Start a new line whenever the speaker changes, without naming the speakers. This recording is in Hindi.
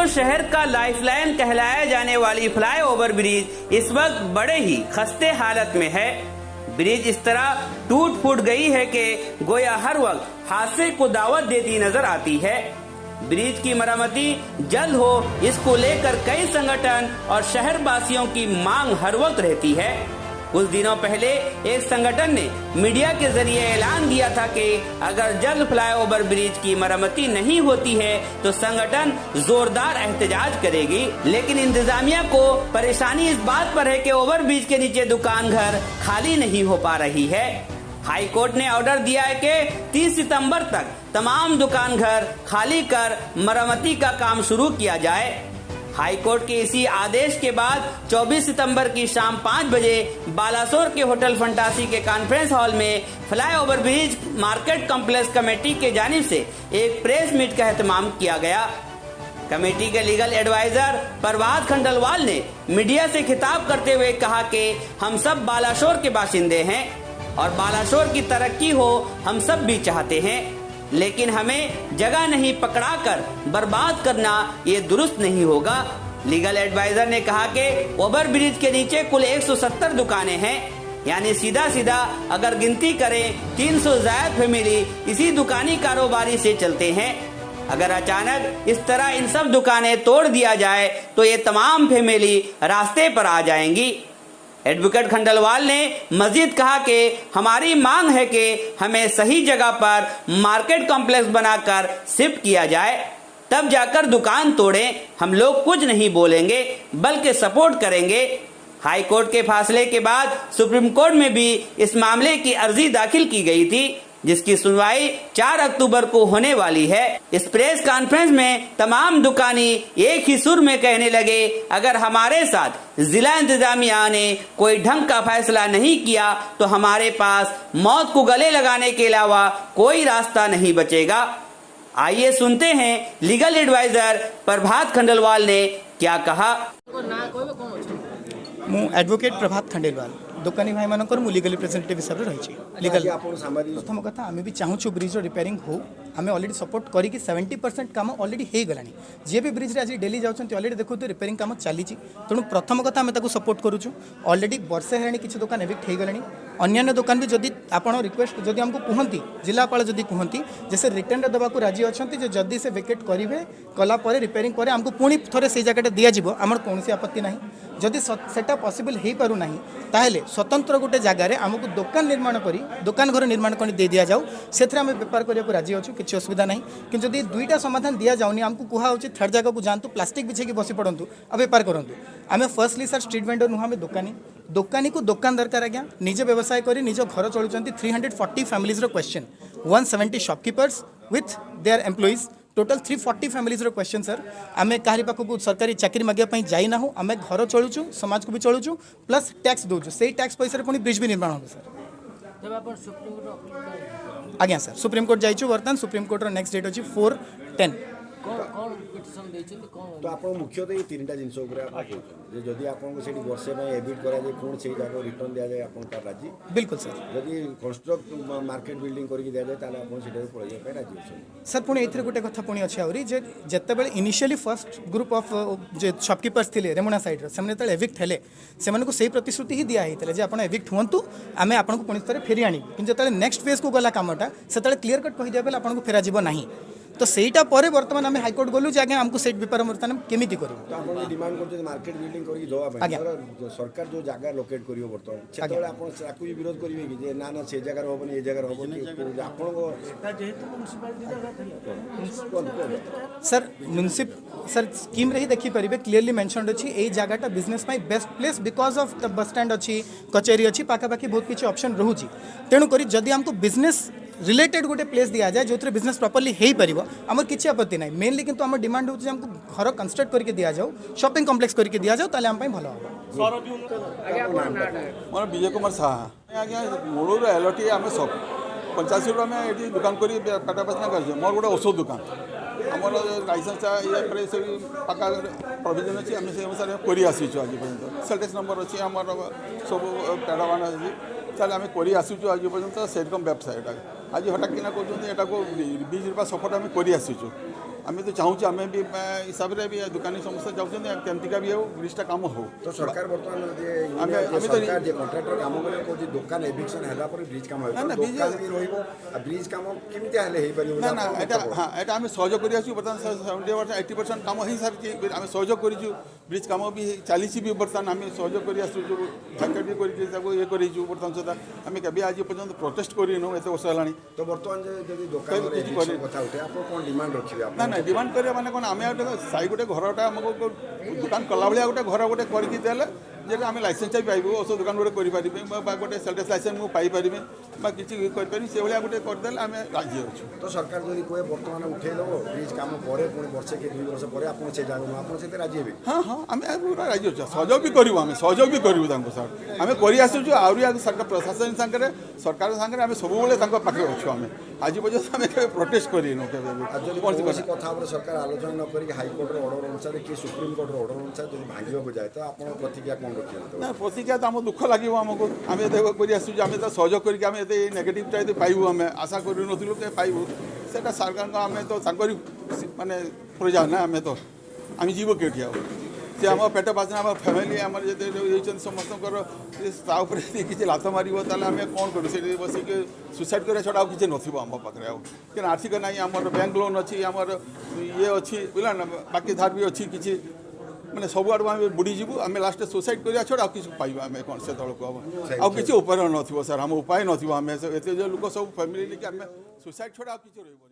शहर का लाइफलाइन कहलाया जाने वाली फ्लाईओवर ब्रिज इस वक्त बड़े ही खस्ते हालत में है। ब्रिज इस तरह टूट फूट गई है कि गोया हर वक्त हादसे को दावत देती नजर आती है। ब्रिज की मरम्मती जल्द हो, इसको लेकर कई संगठन और शहर वासियों की मांग हर वक्त रहती है। कुछ दिनों पहले एक संगठन ने मीडिया के जरिए ऐलान दिया था कि अगर जल्द फ्लाईओवर ब्रिज की मरम्मती नहीं होती है तो संगठन जोरदार एहतजाज करेगी। लेकिन इंतजामिया को परेशानी इस बात पर है कि ओवर ब्रिज के नीचे दुकान घर खाली नहीं हो पा रही है। हाई कोर्ट ने ऑर्डर दिया है कि 30 सितंबर तक तमाम दुकान घर खाली कर मरम्मती का काम शुरू किया जाए। हाई कोर्ट के इसी आदेश के बाद 24 सितंबर की शाम 5 बजे बालासोर के होटल फंटासी के कॉन्फ्रेंस हॉल में flyover bridge market complex committee के जानिब से एक प्रेस मीट का एहतमाम किया गया। कमेटी के लीगल एडवाइजर प्रभात खंडेलवाल ने मीडिया से खिताब करते हुए कहा कि हम सब बालासोर के बाशिंदे हैं और बालासोर की तरक्की हो हम सब भी चाहते हैं, लेकिन हमें जगह नहीं पकड़ा कर बर्बाद करना ये दुरुस्त नहीं होगा। लीगल एडवाइजर ने कहा कि ओवर ब्रिज के नीचे कुल 170 दुकानें हैं, यानी सीधा सीधा अगर गिनती करें 300 जायद फैमिली इसी दुकानी कारोबारी से चलते हैं। अगर अचानक इस तरह इन सब दुकानें तोड़ दिया जाए तो ये तमाम फैमिली रास्ते पर आ जाएंगी। एडवोकेट खंडेलवाल ने मजीद कहा कि हमारी मांग है कि हमें सही जगह पर मार्केट कॉम्प्लेक्स बनाकर शिफ्ट किया जाए, तब जाकर दुकान तोड़ें। हम लोग कुछ नहीं बोलेंगे बल्कि सपोर्ट करेंगे। हाई कोर्ट के फैसले के बाद सुप्रीम कोर्ट में भी इस मामले की अर्जी दाखिल की गई थी, जिसकी सुनवाई 4 अक्टूबर को होने वाली है। इस प्रेस कॉन्फ्रेंस में तमाम दुकानी एक ही सुर में कहने लगे, अगर हमारे साथ जिला इंतजामिया ने कोई ढंग का फैसला नहीं किया तो हमारे पास मौत को गले लगाने के अलावा कोई रास्ता नहीं बचेगा। आइए सुनते हैं लीगल एडवाइजर प्रभात खंडेलवाल ने क्या कहा।
मु एडवोकेट प्रभात खंडेलवाल दुकानी भाई मानकर मु लीगल रिप्रेजेंटेटिव हिसाब से रही लीगल। प्रथम कथा आम भी चाहूँ ब्रिज रिपेयरिंग हो, आम अलरेडी सपोर्ट करी 70% काम अलरेडी हो गलानी। जी भी ब्रिज आज डेली जाऊँच अलरेडी देखो रिपेयरिंग काम चली। तेणु प्रथम कथा आम सपोर्ट करुचु। अलरेडी वर्षे है किसी दुकान एविक्ट हो गलानी। अन्य दुकान भी जदि आपड़ रिक्वेस्ट जदि आमको कहती जिलापाल जदि कहती जैसे रिटर्न देवा राजी अच्छा जदि से वेकेट करेंगे कलापर रिपेयरिंग पर आमको पुणी थे से जगह दिज्व आम कौन आपत्ति ना। जदि सेटा पॉसिबल हो पार ना ताहले स्वतंत्र गोटे जगार आमको दुकान निर्माण करी दुकान घर निर्माण कर दे दि जाऊ से आम बेपार करने को राजी अच्छु किसी असुविधा ना। कि जदि दुईटा समाधान दि जाऊनी आमको कहुँ थर्ड जगह को जातु प्लास्टिक बिछेकी बसी पड़ू आ बेपार करूँ। आम फर्स्टली सर स्ट्रीट वेंडर नुह आम दुकानी को दुकान दरकार आज्ञा निज व्यवसाय करी निज घर चलुँच। 340 families question 170 shopkeepers with their employees total 340 families question sir. आम कहारी पाखक सरकारी चाकरी मागे जाइना आम घर चलुचु समाज को भी चलुचु प्लस टैक्स दौचु से टैक्स पैसा पुणी ब्रिज भी निर्माण हो सर। आज्ञा सर सुप्रीम कोर्ट जाइए बर्तमान सुप्रीम कोर्ट नेक्स्ट डेट अच्छी 4/10।
तो आप मुख्यतः ये 3टा जिनस जदि आपको वर्षे में एविट करा जाए पुणी से जगह रिटर्न दि जाए आप राजी।
बिल्कुल सर।
जदि कंस्ट्रक्ट मार्केट बिल्डिंग करके दि जाए पड़े राजी
सर। पुणी ये गोटे कथा पुणी अच्छे आहरी जिते इनिशियली फर्स्ट ग्रुप ऑफ जो शॉपकीपर्स थे रेमुना साइड से एविक्ट थे से प्रतिश्रुति ही दिखाई जे आप एविक्ट हूँ आम आपको पुणी थे फेरी आणबू कि जो नेक्स्ट फेज को गला कमटा से क्लीयर कट कही दिया आपको फेरा जीव ना। तो सेटा परे वर्तमान आम हाईकोर्ट गलु जे आज्ञा आमको सेट बेपार बर्तमान केमी करूँ
डिमांड कर मार्केट बिल्डिंग करके दवा सरकार जो जगह लोकेट कर बर्तमान से विरोध करेंगे कि जे ना ना से जगह हेनी ये जगह हेनी
सर म्यूनिसिप सर स्कीम रे ही देखिपारे क्लीयरली मेंशनड अच्छी ये जगहटा business best place because of the bus stand अच्छी कचेरी अच्छी पाखापाखि बहुत किसी ऑप्शन रोचे। तेणुक जदि आमको बिजनेस रिलेटेड गोटे प्लेस दि जाए जो बिजनेस प्रॉपर्ली हो पार आम किसी आपत्ति ना। मेनली किंतु आम डिमांड होची हमको घर कंस्ट्रक्ट करके दि जाऊ शॉपिंग कॉम्प्लेक्स करके दि जाऊ ताले आम भल हम।
मोर विजय कुमार साहा आज्ञा मूल एलटी आम सब 85 आम ये दुकान कर पेटापासना कर मोर गोटे औषध दुकान आमर लाइसेंस ये सब पक्का प्रोविजन अच्छी आम से अनुसार कर आसीचु आज पर्यटन सेल्टेक्स नंबर अच्छी आम सब पेड़ावान अच्छी ताले आम कर आसीचु आज पर्यटन सेटकम व्यवसाय आज हठात किना कहते को बीज सपोर्ट आम कर आसीचु आम तो चाहूँ आम भी हिसाब से भी दुकानी समस्या चाहते केमतिका भी हो ब्रिजटा काम हो
तो सरकार बर्तमान
आमे तो
सरकार जे कॉन्ट्राक्टर काम करे को दुकान एविक्शन हला पर ब्रिज काम हो
ना,
दुकान भी रहिबो आ ब्रिज काम केमति हेले हे परिबो
ना ना एटा हाँ एटा आम सहयोग कर बर्तमान 70% 80% काम हो सारी आम सहयोग करूँ ब्रिज काम भी चली भी बर्तमान आम सहयोग कर जाकेट भी कर ये करूँ बर्तमान सुधा आम केबे आज पर्यटन प्रोटेस्ट करनो एत वर्ष है
तो बर्तमान जे दुकान रे एविक्शन कथा उठे आप कोन डिमांड रखिबे आप
ना ना डिमांड करिया माने कोन आमे साई गोटे घरटा हमको दुकान कला भाया गोटे घर गोटे करके देले जेटा आम लाइसेंस पाइबू औषध दुकान गोटे करें गोटे सेल्टेस लाइसेंस मुझे पाइपारि किसी करें से भाया गोटे करदे आम राजी अच्छु
तो सरकार जब कहे बर्तमान उठे दो ब्रिज काम पर पुणी वर्षे कि 2 वर्ष पर आप से जागू आप से राजी हे
हाँ हाँ आम पूरा राजी अच्छे सहयोग भी करूँ आम सहयोग भी करूँ सर आम कर आसुचु आहरी सरकार प्रशासन सागर सरकार सागर आम सब पाखे अच्छु आम आज पर्यटन आम प्रोटेस्ट करनो
कौन कथा सरकार आलोचना न करी हाईकोर्ट ऑर्डर अनुसार कि सुप्रीम कोर्ट ऑर्डर अनुसार जब भांगा जाए तो आप प्रतिक्रिया कौन रखिए
ना प्रतिक्रिया तो आम दुख लगे आमको आम कर आसुचु आम तो सहयोग करके आम नेगेटिवटा यदि पाइबू आम आशा करूँ पाइबू से सरकार आम तो माने प्रजा ना आम तो आम जीव कौटी आ से आम पेट पाचना आम फैमिली आम समस्त किसी लात मार आम कौन करूँ से बसिक सुसाइड करा छड़ा किसी नाम पाखे कि आर्थिक ना आम बैंक लोन अच्छी आम ये अच्छी बुला ना बाकी धार भी अच्छी किसी मैंने सब आड़ आम बुड़ीजु आम लास्ट सुसाइड करा छड़ा किसी पाइबा आम कौन से तौक हम आउ किसी उपाय न सर आम उपाय नाम एत लोक सब फैमिली आम सुसाइड छड़ा किसी रही